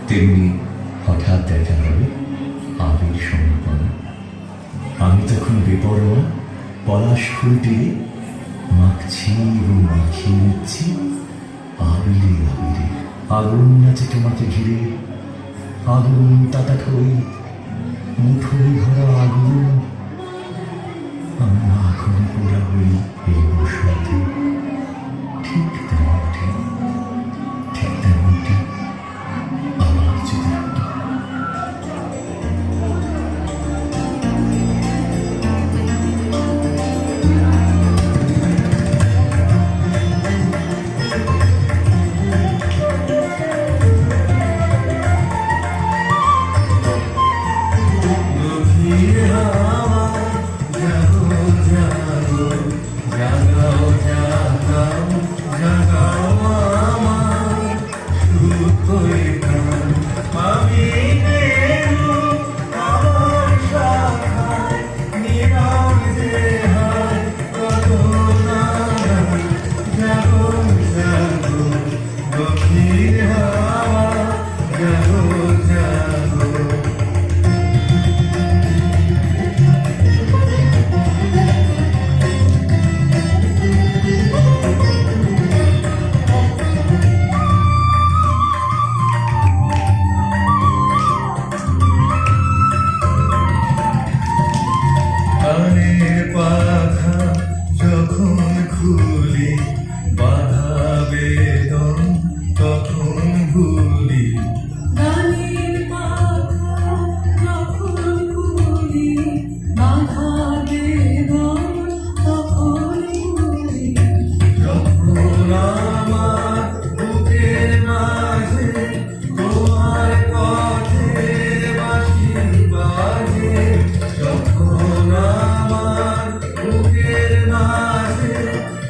তেমনি হঠাৎ দেখা হবে আবির সমর্পণা। আমি তখন বেপরোয়া পলাশ ফুলটি মাখছি এবং মাখিয়ে নিচ্ছি আবিরে আবিরে। আগুন আছে তোমাকে ঘিরে, আগুন তাতাখই মুঠোয় ভরা আগুন। আমি আগুনে পোড়া হই এই বসন্তে। ঠিক তেমনটি ঠিক তেমনটি আমার যদি হতো। যখন খুলি বাধা বেদন তখন ভুলি। গানের পাখা যখন খুলি বাধা বেদন তখন ভুলি। যখন আমার বুকের মাঝে তোমার পথের বাঁশি বাজে, যখন আমার বুকের মাঝে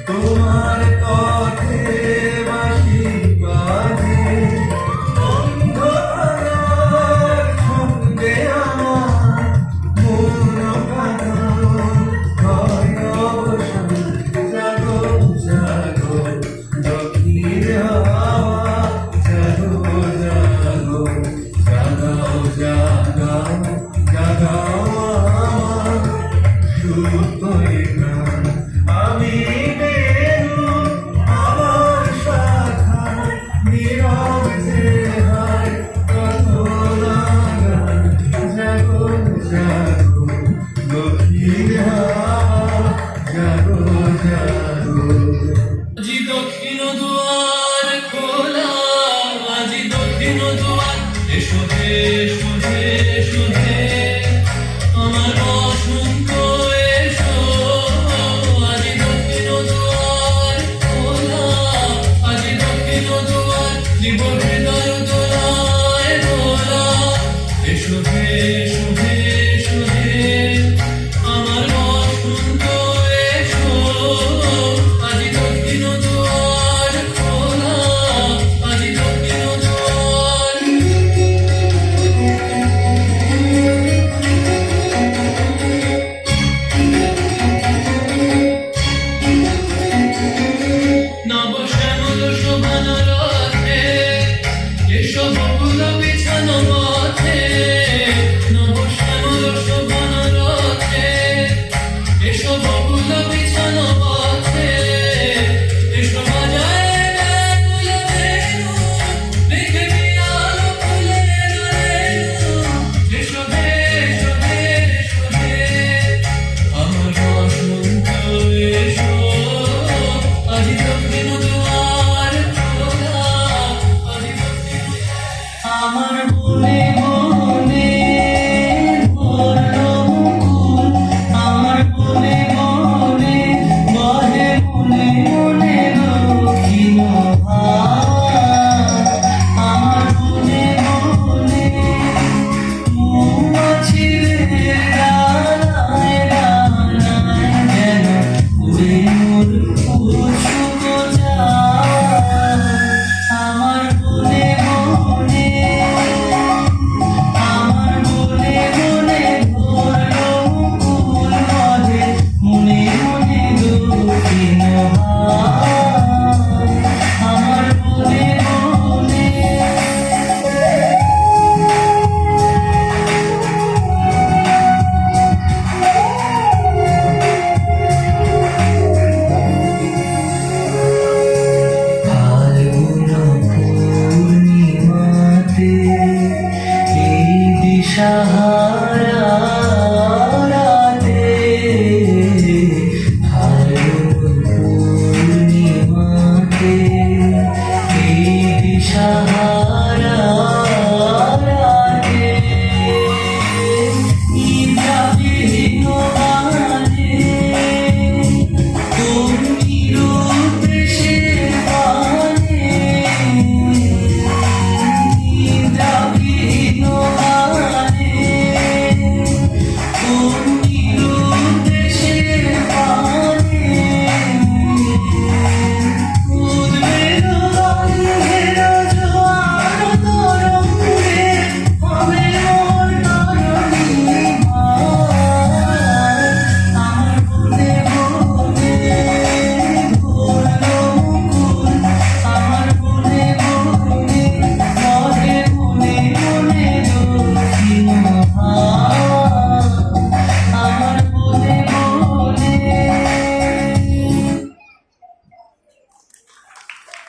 তোমার পথের বাঁশি বাজে, অন্ধকার সঙ্গে আমার মন কাঁদন হয় অবসান। জাগো জাগো দক্ষিণ হাওয়া, জাগো জাগো জাগাও জাগাও জাগাও আমার সুপ্ত প্রাণ। আমি বেনু আমার শাখায় নীরব যে হায় কত নাগান। জাগো জাগো দক্ষিণ হাওয়া, জাগো জাগো। আজি দক্ষিণ দুয়ার খোলা, আজি দক্ষিণ দুয়ার এসো হে এসো হে এসো হে আমার বসন্ত এসো। আজি দক্ষিণ দুয়ার খোলা, আজি দক্ষিণ দুয়ার দিব হৃদয় দোলায় দোলা। এসো হে এসো হে এসো হে আমার বসন্ত এসো। আজি দক্ষিণ দুয়ার খোলা, আজি দক্ষিণ দুয়ার। নব শ্যামল শোভন রথে এসো বকুল বিছানো পথে। নব শ্যামল শোভন রথে এসো বকুল বিছানো পথে। এসো বাজায় ব্যাকুল বেণু, লিখে পিয়াল ফুলের রেণু। এসো হে এসো হে এসো হে আমার বসন্ত এসো। আজি দক্ষিণ দুয়ার খোলা, আজি দক্ষিণ আমার